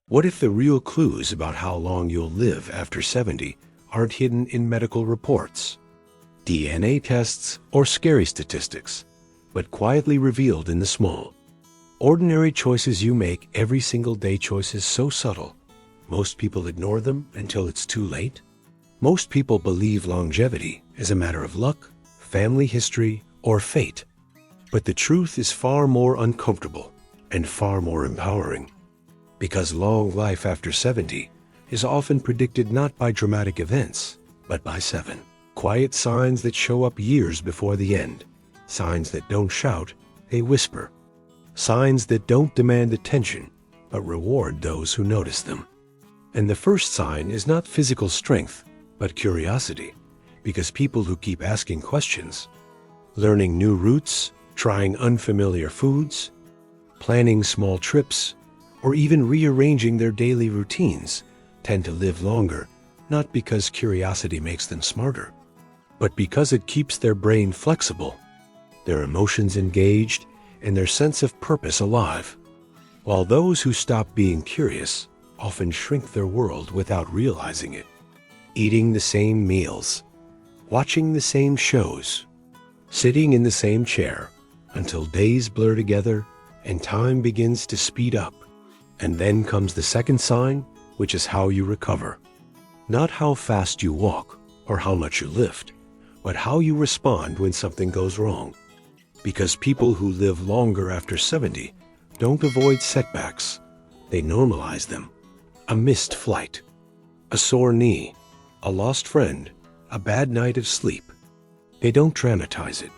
What if the real clues about how long you'll live after 70 aren't hidden in medical reports, DNA tests, or scary statistics, but quietly revealed in the small, ordinary choices you make every single day, choices so subtle, most people ignore them until it's too late? Most people believe longevity is a matter of luck, family history, or fate. But the truth is far more uncomfortable and far more empowering. Because long life after 70 is often predicted not by dramatic events, but by 7 quiet signs that show up years before the end. Signs that don't shout, they whisper. Signs that don't demand attention, but reward those who notice them. And the first sign is not physical strength, but curiosity. Because people who keep asking questions, learning new routes, trying unfamiliar foods, planning small trips, or even rearranging their daily routines, tend to live longer, not because curiosity makes them smarter, but because it keeps their brain flexible, their emotions engaged, and their sense of purpose alive. While those who stop being curious often shrink their world without realizing it, eating the same meals, watching the same shows, sitting in the same chair, until days blur together and time begins to speed up. And then comes the second sign, which is how you recover. Not how fast you walk or how much you lift, but how you respond when something goes wrong. Because people who live longer after 70 don't avoid setbacks, they normalize them. A missed flight, a sore knee, a lost friend, a bad night of sleep. They don't dramatize it.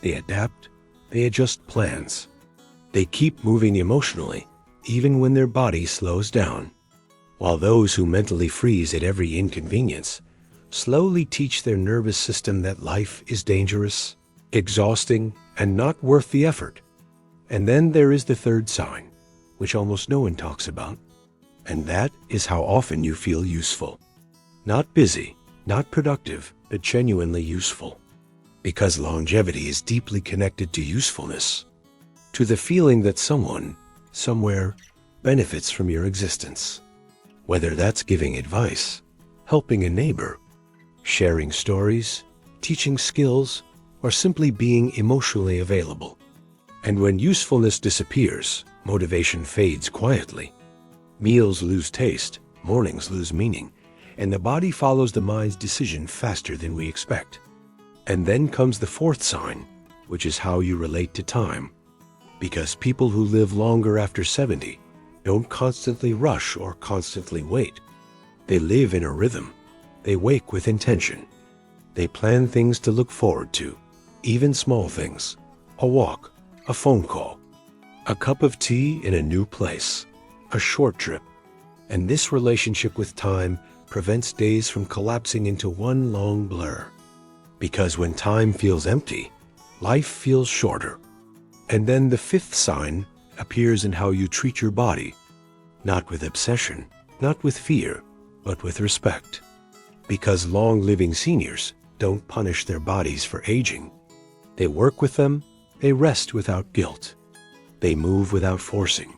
They adapt. They adjust plans. They keep moving emotionally, even when their body slows down. While those who mentally freeze at every inconvenience slowly teach their nervous system that life is dangerous, exhausting, and not worth the effort. And then there is the third sign, which almost no one talks about. And that is how often you feel useful. Not busy, not productive, but genuinely useful. Because longevity is deeply connected to usefulness, to the feeling that someone, somewhere, benefits from your existence. Whether that's giving advice, helping a neighbor, sharing stories, teaching skills, or simply being emotionally available. And when usefulness disappears, motivation fades quietly. Meals lose taste, mornings lose meaning, and the body follows the mind's decision faster than we expect. And then comes the fourth sign, which is how you relate to time. Because people who live longer after 70 don't constantly rush or constantly wait. They live in a rhythm. They wake with intention. They plan things to look forward to, even small things. A walk, a phone call, a cup of tea in a new place, a short trip. And this relationship with time prevents days from collapsing into one long blur. Because when time feels empty, life feels shorter. And then the fifth sign appears in how you treat your body, not with obsession, not with fear, but with respect. Because long-living seniors don't punish their bodies for aging. They work with them, they rest without guilt. They move without forcing.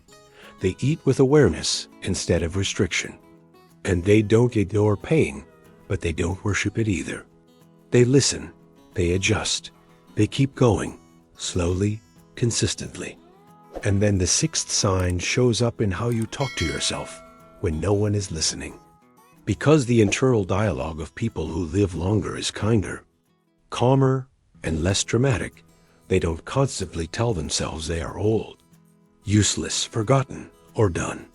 They eat with awareness instead of restriction. And they don't ignore pain, but they don't worship it either. They listen, they adjust, they keep going, slowly, consistently. And then the sixth sign shows up in how you talk to yourself when no one is listening. Because the internal dialogue of people who live longer is kinder, calmer, and less dramatic, they don't constantly tell themselves they are old, useless, forgotten, or done.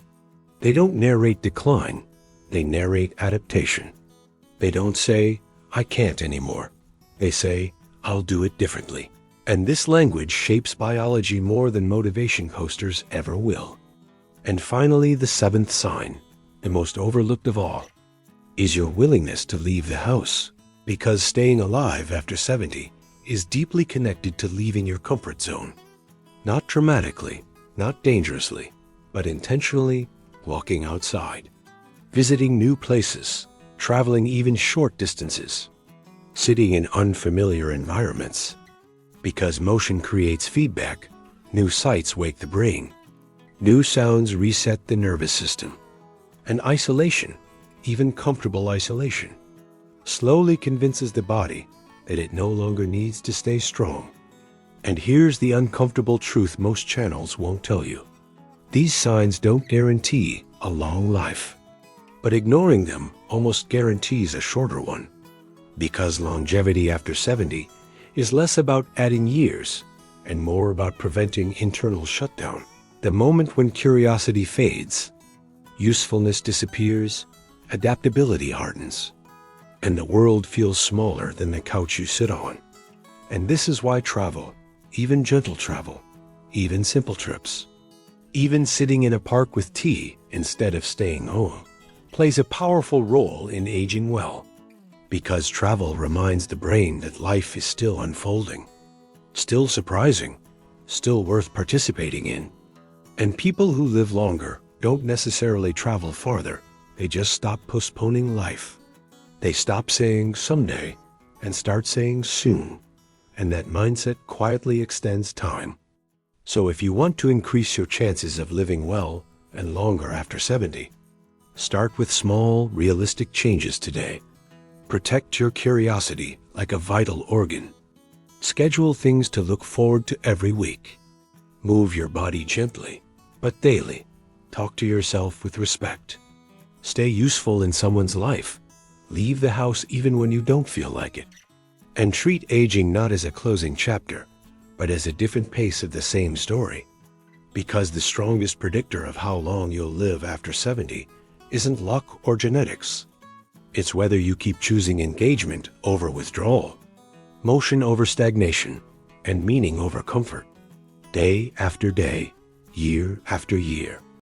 They don't narrate decline, they narrate adaptation. They don't say, "I can't anymore." They say, "I'll do it differently." And this language shapes biology more than motivation posters ever will. And finally, the seventh sign, the most overlooked of all, is your willingness to leave the house. Because staying alive after 70 is deeply connected to leaving your comfort zone. Not dramatically, not dangerously, but intentionally walking outside, visiting new places, traveling even short distances, sitting in unfamiliar environments. Because motion creates feedback, new sights wake the brain, new sounds reset the nervous system. And isolation, even comfortable isolation, slowly convinces the body that it no longer needs to stay strong. And here's the uncomfortable truth most channels won't tell you. These signs don't guarantee a long life, but ignoring them almost guarantees a shorter one. Because longevity after 70 is less about adding years and more about preventing internal shutdown. The moment when curiosity fades, usefulness disappears, adaptability hardens, and the world feels smaller than the couch you sit on. And this is why travel, even gentle travel, even simple trips, even sitting in a park with tea instead of staying home, plays a powerful role in aging well. Because travel reminds the brain that life is still unfolding, still surprising, still worth participating in. And people who live longer don't necessarily travel farther, they just stop postponing life. They stop saying someday and start saying soon. And that mindset quietly extends time. So if you want to increase your chances of living well and longer after 70, start with small, realistic changes today. Protect your curiosity like a vital organ. Schedule things to look forward to every week. Move your body gently, but daily. Talk to yourself with respect. Stay useful in someone's life. Leave the house even when you don't feel like it. And treat aging not as a closing chapter, but as a different pace of the same story. Because the strongest predictor of how long you'll live after 70 isn't luck or genetics. It's whether you keep choosing engagement over withdrawal, motion over stagnation, and meaning over comfort, day after day, year after year.